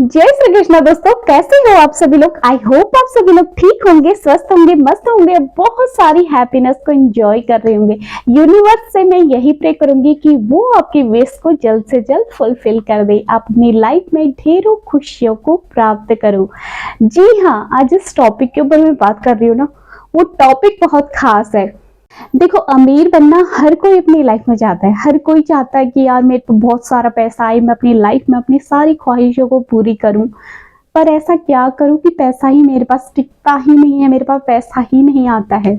जय श्री कृष्णा दोस्तों, कैसे हो आप सभी लोग। आई होप आप सभी लोग ठीक होंगे, स्वस्थ होंगे, मस्त होंगे, बहुत सारी हैप्पीनेस को एंजॉय कर रहे होंगे। यूनिवर्स से मैं यही प्रे करूंगी कि वो आपकी विश को जल्द से जल्द फुलफिल कर दे, अपनी लाइफ में ढेरों खुशियों को प्राप्त करो। जी हाँ, आज इस टॉपिक के ऊपर मैं बात कर रही हूँ ना, वो टॉपिक बहुत खास है। देखो, अमीर बनना हर कोई अपनी लाइफ में चाहता है। हर कोई चाहता है कि यार मेरे पे बहुत सारा पैसा आए, मैं अपनी लाइफ में अपनी सारी ख्वाहिशों को पूरी करूं। पर ऐसा क्या करूं कि पैसा ही मेरे पास टिकता ही नहीं है, मेरे पास पैसा ही नहीं आता है।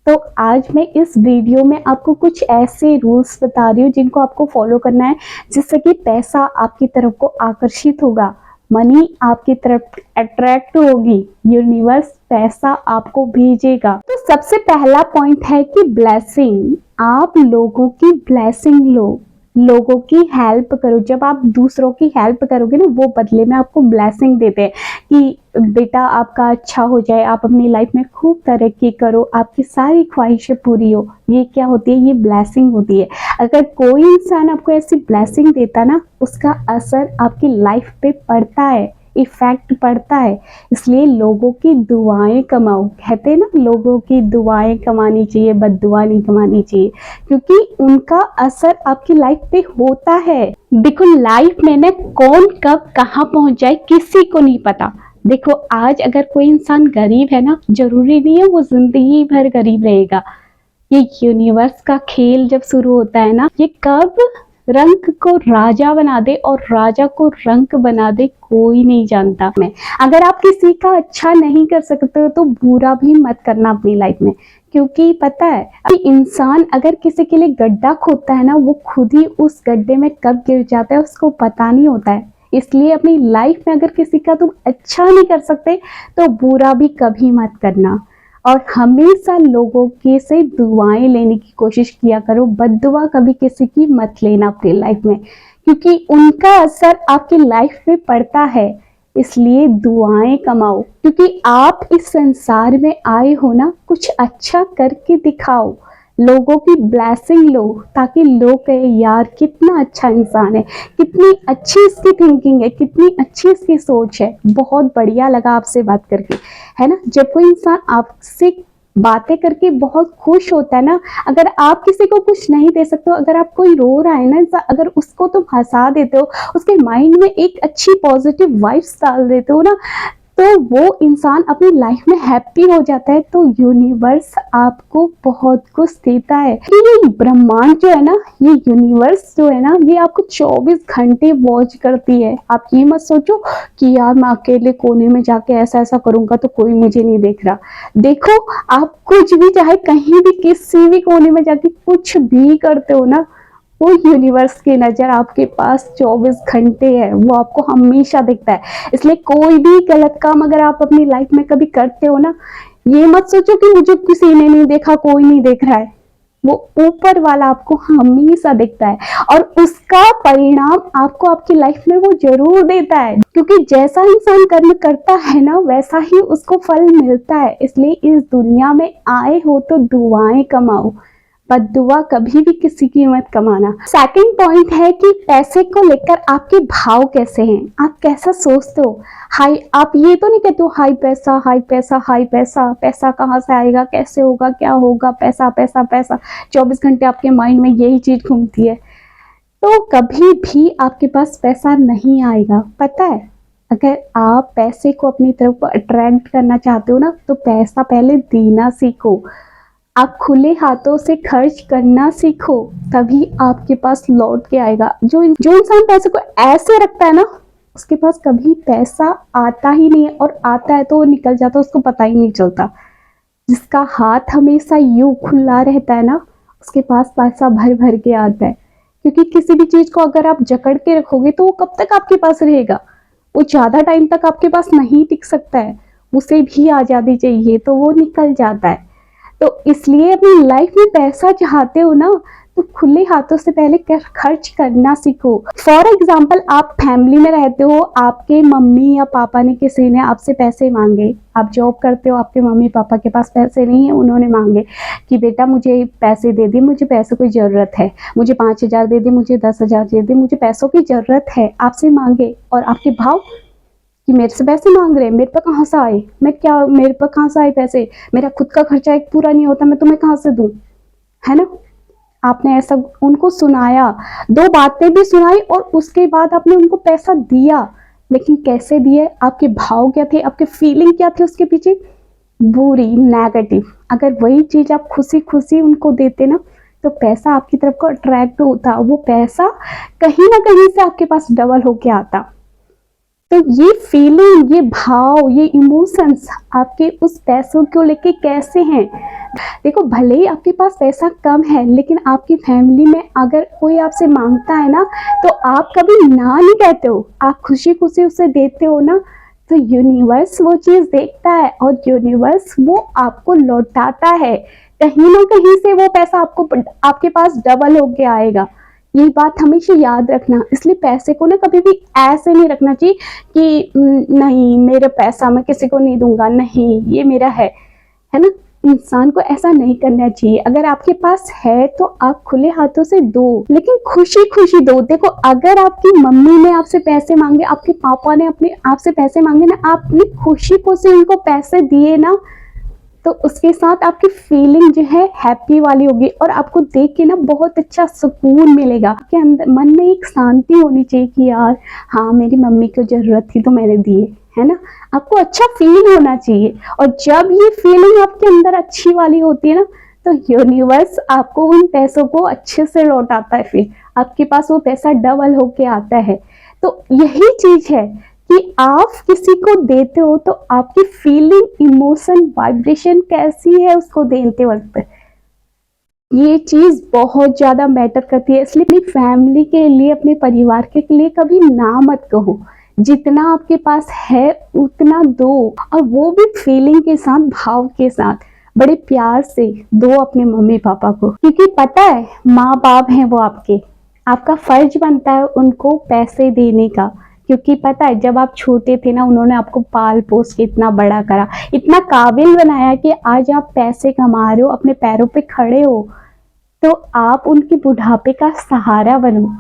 तो आज मैं इस वीडियो में आपको कुछ ऐसे रूल्स बता रही हूँ जिनको आपको फॉलो करना है, जिससे कि पैसा आपकी तरफ को आकर्षित होगा, मनी आपकी तरफ अट्रैक्ट होगी, यूनिवर्स पैसा आपको भेजेगा। तो सबसे पहला पॉइंट है कि ब्लेसिंग। आप लोगों की ब्लेसिंग लो, लोगों की हेल्प करो। जब आप दूसरों की हेल्प करोगे ना, वो बदले में आपको ब्लेसिंग देते हैं कि बेटा आपका अच्छा हो जाए, आप अपनी लाइफ में खूब तरक्की करो, आपकी सारी ख्वाहिशें पूरी हो। ये क्या होती है? ये ब्लेसिंग होती है। अगर कोई इंसान आपको ऐसी ब्लेसिंग देता ना, उसका असर आपकी लाइफ पे पड़ता है, इफेक्ट पड़ता है। इसलिए लोगों की दुआएं कमाओ। कहते हैं ना, लोगों की दुआएं कमानी चाहिए, बद्दुआ नहीं कमानी चाहिए, क्योंकि उनका असर आपकी लाइफ पे होता है। देखो, लाइफ में ना कौन कब कहाँ पहुंच जाए किसी को नहीं पता। देखो, आज अगर कोई इंसान गरीब है ना, जरूरी नहीं है वो जिंदगी भर गरीब रहेगा। ये यूनिवर्स का खेल जब शुरू होता है ना, ये कब रंक को राजा बना दे और राजा को रंक बना दे, कोई नहीं जानता। मैं अगर आप किसी का अच्छा नहीं कर सकते हो तो बुरा भी मत करना अपनी लाइफ में, क्योंकि पता है कि इंसान अगर किसी के लिए गड्ढा खोदता है ना, वो खुद ही उस गड्ढे में कब गिर जाता है उसको पता नहीं होता है। इसलिए अपनी लाइफ में अगर किसी का तुम अच्छा नहीं कर सकते तो बुरा भी कभी मत करना, और हमेशा लोगों के से दुआएं लेने की कोशिश किया करो। बद्दुआ कभी किसी की मत लेना अपनी लाइफ में, क्योंकि उनका असर आपकी लाइफ पे पड़ता है। इसलिए दुआएं कमाओ, क्योंकि आप इस संसार में आए हो ना, कुछ अच्छा करके दिखाओ, लोगों की ब्लेसिंग लो, ताकि लोग कहे यार कितना अच्छा इंसान है, कितनी अच्छी इसकी थिंकिंग है, कितनी अच्छी इसकी सोच है। बहुत बढ़िया लगा आपसे बात करके, है ना। जब कोई इंसान आपसे बातें करके बहुत खुश होता है ना, अगर आप किसी को कुछ नहीं दे सकते हो, अगर आप कोई रो रहा है ना, अगर उसको तुम हंसा देते हो, उसके माइंड में एक अच्छी पॉजिटिव वाइब्स डाल देते हो ना, तो वो इंसान अपनी लाइफ में हैप्पी हो जाता है। तो यूनिवर्स आपको बहुत कुछ देता है। ये ब्रह्मांड जो है ना, ये यूनिवर्स जो है ना, ये आपको 24 घंटे वॉच करती है। आप ये मत सोचो कि यार मैं अकेले कोने में जाके ऐसा ऐसा करूंगा तो कोई मुझे नहीं देख रहा। देखो, आप कुछ भी, चाहे कहीं भी किसी भी कोने में जाके कुछ भी करते हो ना, वो यूनिवर्स की नजर आपके पास 24 घंटे है, वो आपको हमेशा दिखता है। इसलिए कोई भी गलत काम अगर आप अपनी लाइफ में कभी करते हो ना, ये मत सोचो कि मुझे किसी ने नहीं देखा, कोई नहीं देख रहा है। वो ऊपर वाला आपको हमेशा दिखता है, और उसका परिणाम आपको आपकी लाइफ में वो जरूर देता है, क्योंकि जैसा इंसान कर्म करता है ना, वैसा ही उसको फल मिलता है। इसलिए इस दुनिया में आए हो तो दुआएं कमाओ, बद्दुआ कभी भी किसी की मत कमाना। सेकंड पॉइंट है कि पैसे को लेकर आपके भाव कैसे हैं, आप कैसा सोचते हो। हाई, आप ये तो नहीं कहते हो हाई पैसा, हाई पैसा, हाई पैसा, पैसा कहाँ से आएगा, कैसे होगा, क्या होगा, पैसा पैसा पैसा, 24 घंटे आपके माइंड में यही चीज घूमती है। तो कभी भी आपके पास पैसा नहीं आएगा। पता है, अगर आप पैसे को अपनी तरफ अट्रैक्ट करना चाहते हो ना, तो पैसा पहले देना सीखो। आप खुले हाथों से खर्च करना सीखो, तभी आपके पास लौट के आएगा। जो इंसान पैसे को ऐसे रखता है ना, उसके पास कभी पैसा आता ही नहीं है, और आता है तो वो निकल जाता है, उसको पता ही नहीं चलता। जिसका हाथ हमेशा यूं खुला रहता है ना, उसके पास पैसा भर भर के आता है। क्योंकि किसी भी चीज को अगर आप जकड़ के रखोगे तो वो कब तक आपके पास रहेगा, वो ज्यादा टाइम तक आपके पास नहीं टिक सकता है। उसे भी आजादी चाहिए तो वो निकल जाता है। तो इसलिए अपनी लाइफ में पैसा चाहते हो ना, तो खुले हाथों से पहले खर्च करना सीखो। फॉर एग्जाम्पल, आप फैमिली में रहते हो, आपके मम्मी या पापा ने, किसी ने आपसे पैसे मांगे, आप जॉब करते हो, आपके मम्मी पापा के पास पैसे नहीं है, उन्होंने मांगे कि बेटा मुझे पैसे दे दे, मुझे पैसों की ज़रूरत है, मुझे 5,000 दे दे, मुझे 10,000 दे दे, मुझे पैसों की ज़रूरत है, आपसे मांगे, और आपके भाव कि मेरे से पैसे मांग रहे हैं, मेरे पे कहाँ से आए, मैं क्या, मेरे पे कहाँ से आए पैसे, मेरा खुद का खर्चा एक पूरा नहीं होता, मैं तुम्हें कहाँ से दूं, है ना। आपने ऐसा उनको सुनाया, 2 बातें भी सुनाई और उसके बाद आपने उनको पैसा दिया, लेकिन कैसे दिए, आपके भाव क्या थे, आपके फीलिंग क्या थे उसके पीछे, बुरी, नेगेटिव। अगर वही चीज आप खुशी खुशी उनको देते ना, तो पैसा आपकी तरफ को अट्रैक्ट होता, वो पैसा कहीं ना कहीं से आपके पास डबल होके आता। तो ये फीलिंग, ये भाव, ये इमोशंस आपके उस पैसों को लेके कैसे हैं। देखो, भले ही आपके पास पैसा कम है, लेकिन आपकी फैमिली में अगर कोई आपसे मांगता है ना, तो आप कभी ना नहीं कहते हो, आप खुशी खुशी उसे देते हो ना, तो यूनिवर्स वो चीज देखता है और यूनिवर्स वो आपको लौटाता है। कहीं ना कहीं से वो पैसा आपको, आपके पास डबल होके आएगा। ये बात हमेशा याद रखना। इसलिए पैसे को ना कभी भी ऐसे नहीं रखना चाहिए कि नहीं मेरा पैसा मैं किसी को नहीं दूंगा, नहीं ये मेरा है ना। इंसान को ऐसा नहीं करना चाहिए। अगर आपके पास है तो आप खुले हाथों से दो, लेकिन खुशी खुशी दो। देखो, अगर आपकी मम्मी ने आपसे पैसे मांगे, आपके पापा ने अपने आपसे पैसे मांगे ना, आपने खुशी खुशी उनको पैसे दिए ना, तो उसके साथ आपकी फीलिंग जो है हैप्पी वाली होगी और आपको देख के ना बहुत अच्छा सुकून मिलेगा। आपके अंदर मन में एक शांति होनी चाहिए कि यार हाँ, मेरी मम्मी को जरूरत थी तो मैंने दिए, है ना। आपको अच्छा फील होना चाहिए, और जब ये फीलिंग आपके अंदर अच्छी वाली होती है ना, तो यूनिवर्स आपको उन पैसों को अच्छे से लौटाता है, फिर आपके पास वो पैसा डबल होके आता है। तो यही चीज है कि आप किसी को देते हो तो आपकी फीलिंग, इमोशन, वाइब्रेशन कैसी है उसको देते वक्त, ये चीज बहुत ज्यादा मैटर करती है। इसलिए अपनी फैमिली के लिए, अपने परिवार के लिए कभी ना मत कहो। जितना आपके पास है उतना दो, और वो भी फीलिंग के साथ, भाव के साथ, बड़े प्यार से दो अपने मम्मी पापा को। क्योंकि पता है, माँ बाप हैं वो आपके, आपका फर्ज बनता है उनको पैसे देने का। क्योंकि पता है, जब आप छोटे थे ना, उन्होंने आपको पाल पोस के इतना बड़ा करा, इतना काबिल बनाया कि आज आप पैसे कमा रहे हो, अपने पैरों पे खड़े हो। तो आप उनके बुढ़ापे का सहारा बनो,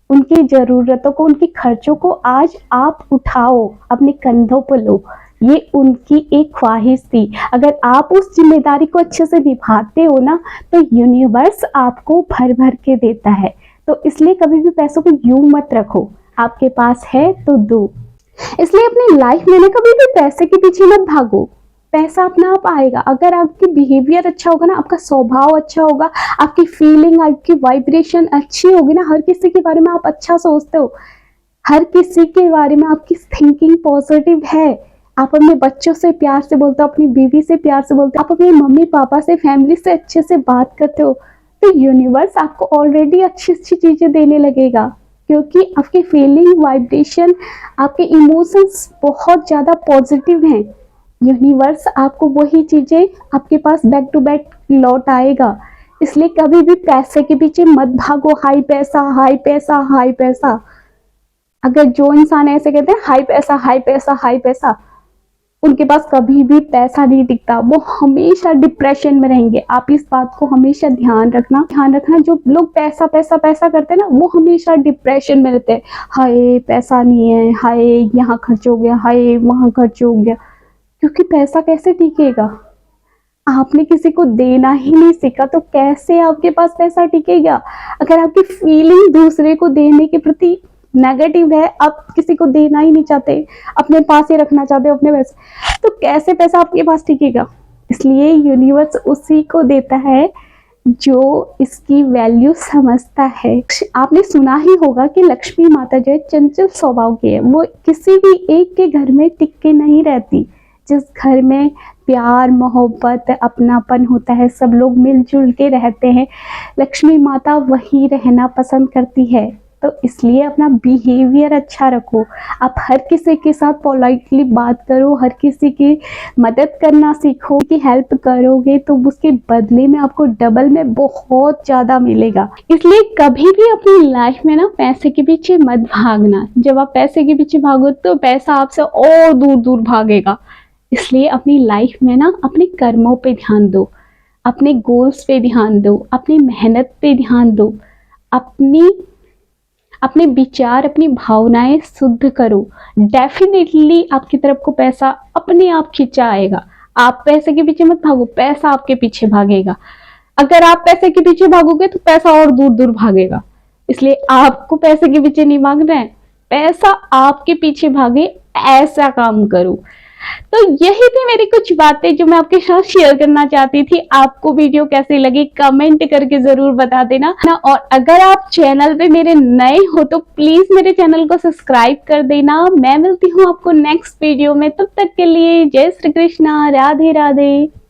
उनकी जरूरतों को, उनके खर्चों को आज आप उठाओ, अपने कंधों पर लो। ये उनकी एक ख्वाहिश थी। अगर आप उस जिम्मेदारी को अच्छे से निभाते हो ना, तो यूनिवर्स आपको भर भर के देता है। तो इसलिए कभी भी पैसों को यूं मत रखो, आपके पास है तो दो। इसलिए अपनी लाइफ में ना कभी भी पैसे के पीछे मत भागो, पैसा अपना आप आएगा। अगर आपकी बिहेवियर अच्छा होगा ना, आपका स्वभाव अच्छा होगा, आपकी फीलिंग, आपकी वाइब्रेशन अच्छी होगी ना, हर किसी के बारे में आप अच्छा सोचते हो, हर किसी के बारे में आपकी थिंकिंग पॉजिटिव है, आप अपने बच्चों से प्यार से बोलते हो, अपनी बीवी से प्यार से बोलते हो, आप अपने मम्मी पापा से, फैमिली से अच्छे से बात करते हो, तो यूनिवर्स आपको ऑलरेडी अच्छी अच्छी चीजें देने लगेगा। क्योंकि आपकी फीलिंग, वाइब्रेशन, आपके इमोशंस बहुत ज्यादा पॉजिटिव हैं। यूनिवर्स आपको वही चीजें आपके पास बैक टू बैक लौट आएगा। इसलिए कभी भी पैसे के पीछे मत भागो, हाई पैसा, हाई पैसा, हाई पैसा। अगर जो इंसान ऐसे कहते हैं हाई पैसा, हाई पैसा, हाई पैसा, उनके पास कभी भी पैसा नहीं टिकता, वो हमेशा डिप्रेशन में रहेंगे। आप इस बात को हमेशा ध्यान रखना। जो लोग पैसा पैसा पैसा करते हैं ना, वो हमेशा डिप्रेशन में रहते हैं। हाय पैसा नहीं है, हाय यहाँ खर्च हो गया, हाय वहां खर्च हो गया। क्योंकि पैसा कैसे टिकेगा? आपने किसी को देना ही नहीं सीखा, तो कैसे आपके पास पैसा टिकेगा? अगर आपकी फीलिंग दूसरे को देने के प्रति नेगेटिव है, आप किसी को देना ही नहीं चाहते, अपने पास ही रखना चाहते हो अपने पैसे, तो कैसे पैसा आपके पास टिकेगा? इसलिए यूनिवर्स उसी को देता है जो इसकी वैल्यू समझता है। आपने सुना ही होगा कि लक्ष्मी माता जो है चंचल स्वभाव की है, वो किसी भी एक के घर में टिक के नहीं रहती। जिस घर में प्यार, मोहब्बत, अपनापन होता है, सब लोग मिलजुल के रहते हैं, लक्ष्मी माता वही रहना पसंद करती है। तो इसलिए अपना बिहेवियर अच्छा रखो, आप हर किसी के साथ पोलाइटली बात करो, हर किसी की मदद करना सीखो। कि हेल्प करोगे तो उसके बदले में आपको डबल में बहुत ज़्यादा मिलेगा। इसलिए कभी भी अपनी लाइफ में ना पैसे के पीछे मत भागना। जब आप पैसे के पीछे भागो तो पैसा आपसे और दूर दूर भागेगा। इसलिए अपनी लाइफ में ना अपने कर्मों पे ध्यान दो, अपने गोल्स पे ध्यान दो, अपनी मेहनत पे ध्यान दो, अपनी अपने विचार, अपनी भावनाएं शुद्ध करो। डेफिनेटली आपकी तरफ को पैसा अपने आप खींचा आएगा। आप पैसे के पीछे मत भागो, पैसा आपके पीछे भागेगा। अगर आप पैसे के पीछे भागोगे तो पैसा और दूर दूर भागेगा। इसलिए आपको पैसे के पीछे नहीं भागना है, पैसा आपके पीछे भागे ऐसा काम करो। तो यही थी मेरी कुछ बातें जो मैं आपके साथ शेयर करना चाहती थी। आपको वीडियो कैसी लगी कमेंट करके जरूर बता देना ना। और अगर आप चैनल पे मेरे नए हो तो प्लीज मेरे चैनल को सब्सक्राइब कर देना। मैं मिलती हूँ आपको नेक्स्ट वीडियो में, तब तक के लिए जय श्री कृष्णा, राधे राधे।